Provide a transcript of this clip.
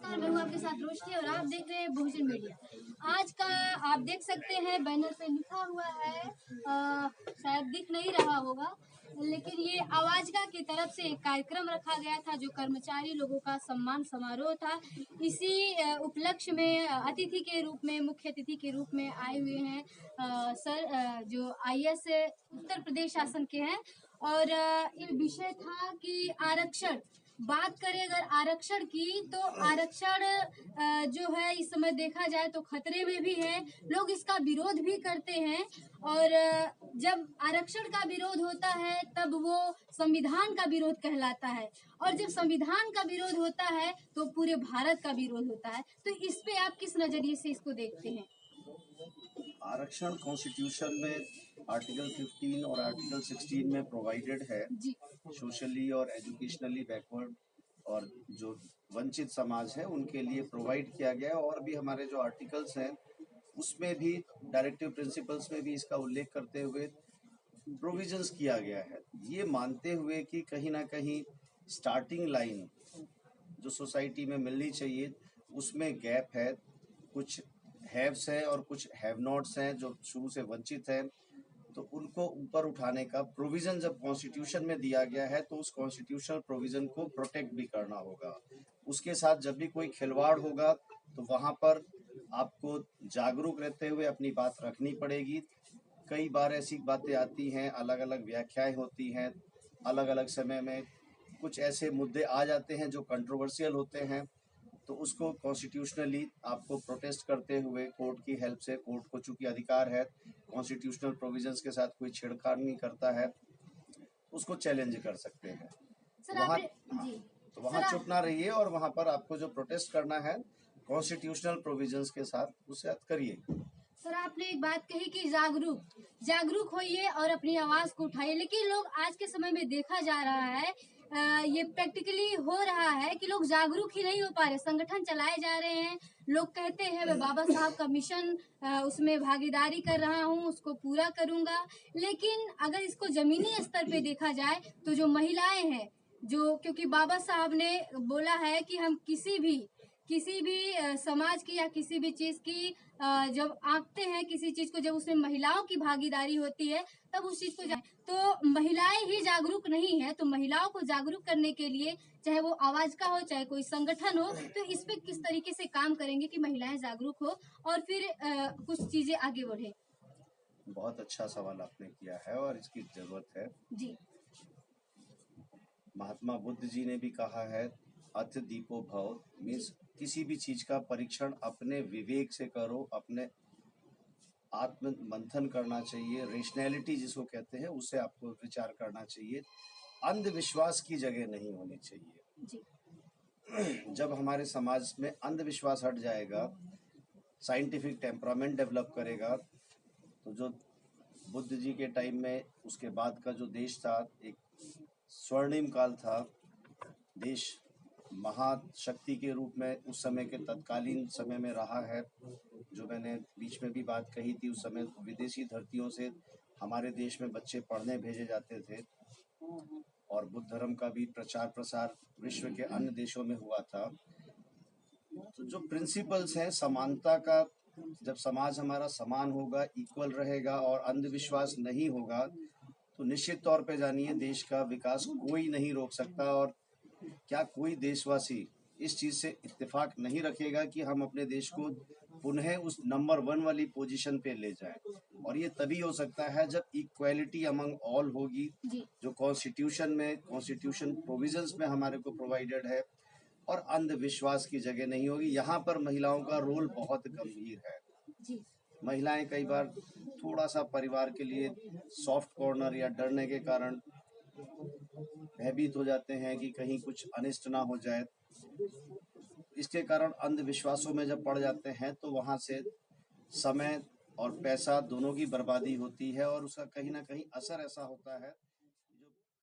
नमस्कार, मैं हूँ आपके साथ रोशनी और आप देख रहे हैं बहुजन मीडिया। आज का आप देख सकते हैं बैनर पे लिखा हुआ है, शायद दिख नहीं रहा होगा, लेकिन ये आवाजगा की तरफ से एक कार्यक्रम रखा गया था जो कर्मचारी लोगों का सम्मान समारोह था। इसी उपलक्ष्य में अतिथि के रूप में, मुख्य अतिथि के रूप में आए हुए हैं सर जो आईएएस उत्तर प्रदेश शासन के हैं। और ये विषय था कि आरक्षण, बात करें अगर आरक्षण की, तो आरक्षण जो है इस समय देखा जाए तो खतरे में भी है। लोग इसका विरोध भी करते हैं और जब आरक्षण का विरोध होता है तब वो संविधान का विरोध कहलाता है, और जब संविधान का विरोध होता है तो पूरे भारत का विरोध होता है। तो इस पे आप किस नजरिए से इसको देखते हैं? आरक्षण कॉन्स्टिट्यूशन में आर्टिकल 15 और आर्टिकल 16 में प्रोवाइडेड है। सोशली और एजुकेशनली बैकवर्ड और जो वंचित समाज है उनके लिए प्रोवाइड किया गया है। और भी हमारे जो आर्टिकल्स हैं उसमें भी डायरेक्टिव प्रिंसिपल्स में भी इसका उल्लेख करते हुए प्रोविजंस किया गया है, ये मानते हुए कि कहीं ना कहीं स्टार्टिंग लाइन जो सोसाइटी में मिलनी चाहिए उसमें गैप है। कुछ हैव्स हैं और कुछ हैव नॉट्स हैं जो शुरू से वंचित हैं, तो उनको ऊपर उठाने का प्रोविजन जब कॉन्स्टिट्यूशन में दिया गया है तो उस कॉन्स्टिट्यूशनल प्रोविजन को प्रोटेक्ट भी करना होगा। उसके साथ जब भी कोई खिलवाड़ होगा तो वहाँ पर आपको जागरूक रहते हुए अपनी बात रखनी पड़ेगी। कई बार ऐसी बातें आती हैं, अलग अलग व्याख्याएं होती हैं, अलग अलग समय में कुछ ऐसे मुद्दे आ जाते हैं जो कंट्रोवर्शियल होते हैं, तो उसको कॉन्स्टिट्यूशनली आपको प्रोटेस्ट करते हुए कोर्ट की हेल्प से, कोर्ट को चूंकि अधिकार है कॉन्स्टिट्यूशनल प्रोविजंस के साथ कोई छेड़छाड़ नहीं करता है, उसको चैलेंज कर सकते हैं। वहाँ तो वहाँ चुप ना रहिए और वहाँ पर आपको जो प्रोटेस्ट करना है कॉन्स्टिट्यूशनल प्रोविजंस के साथ उसे करिए। सर, आपने एक बात कही कि जागरूक होइए और अपनी आवाज को उठाइए, लेकिन लोग आज के समय में देखा जा रहा है, ये प्रैक्टिकली हो रहा है कि लोग जागरूक ही नहीं हो पा रहे। संगठन चलाए जा रहे हैं, लोग कहते हैं मैं बाबा साहब का मिशन उसमें भागीदारी कर रहा हूँ, उसको पूरा करूंगा, लेकिन अगर इसको जमीनी स्तर पे देखा जाए तो जो महिलाएं हैं, जो क्योंकि बाबा साहब ने बोला है कि हम किसी भी समाज की या किसी भी चीज की जब आंकते हैं किसी चीज को, जब उसमें महिलाओं की भागीदारी होती है तब उस चीज को तो महिलाएं ही जागरूक नहीं है, तो महिलाओं को जागरूक करने के लिए चाहे वो आवाज का हो चाहे कोई संगठन हो, तो इस पे किस तरीके से काम करेंगे कि महिलाएं जागरूक हो और फिर कुछ चीजें आगे बढ़े? बहुत अच्छा सवाल आपने किया है और इसकी जरूरत है जी। महात्मा बुद्ध जी ने भी कहा है अथ दीपो भव, मीन्स किसी भी चीज का परीक्षण अपने विवेक से करो, अपने आत्म मंथन करना चाहिए, रेशनैलिटी जिसको कहते हैं उससे आपको विचार करना चाहिए। अंधविश्वास की जगह नहीं होनी चाहिए जी। जब हमारे समाज में अंधविश्वास हट जाएगा, साइंटिफिक टेम्परामेंट डेवलप करेगा, तो जो बुद्ध जी के टाइम में उसके बाद का जो देश था एक स्वर्णिम काल था, देश महाशक्ति के रूप में उस समय के तत्कालीन समय में रहा है। जो मैंने बीच में भी बात कही थी, उस समय विदेशी धरतियों से हमारे देश में बच्चे पढ़ने भेजे जाते थे और बुद्ध धर्म का भी प्रचार प्रसार विश्व के अन्य देशों में हुआ था। तो जो प्रिंसिपल्स हैं समानता का, जब समाज हमारा समान होगा, इक्वल रहेगा और अंधविश्वास नहीं होगा, तो निश्चित तौर पे जानिए देश का विकास कोई नहीं रोक सकता। और क्या कोई देशवासी इस चीज से इत्तेफाक नहीं रखेगा कि हम अपने देश को पुनः उस नंबर 1 वाली पोजीशन पे ले जाएं? और ये तभी हो सकता है जब इक्वालिटी अमंग ऑल होगी, जो कॉन्स्टिट्यूशन प्रोविजंस में हमारे को प्रोवाइडेड है, और अंधविश्वास की जगह नहीं होगी। यहाँ पर महिलाओं का रोल बहुत गंभीर है। महिलाएं कई बार थोड़ा सा परिवार के लिए सॉफ्ट कॉर्नर या डरने के कारण भयभीत हो जाते हैं कि कहीं कुछ अनिष्ट ना हो जाए। इसके कारण अंधविश्वासों में जब पड़ जाते हैं तो वहां से समय और पैसा दोनों की बर्बादी होती है और उसका कहीं ना कहीं असर ऐसा होता है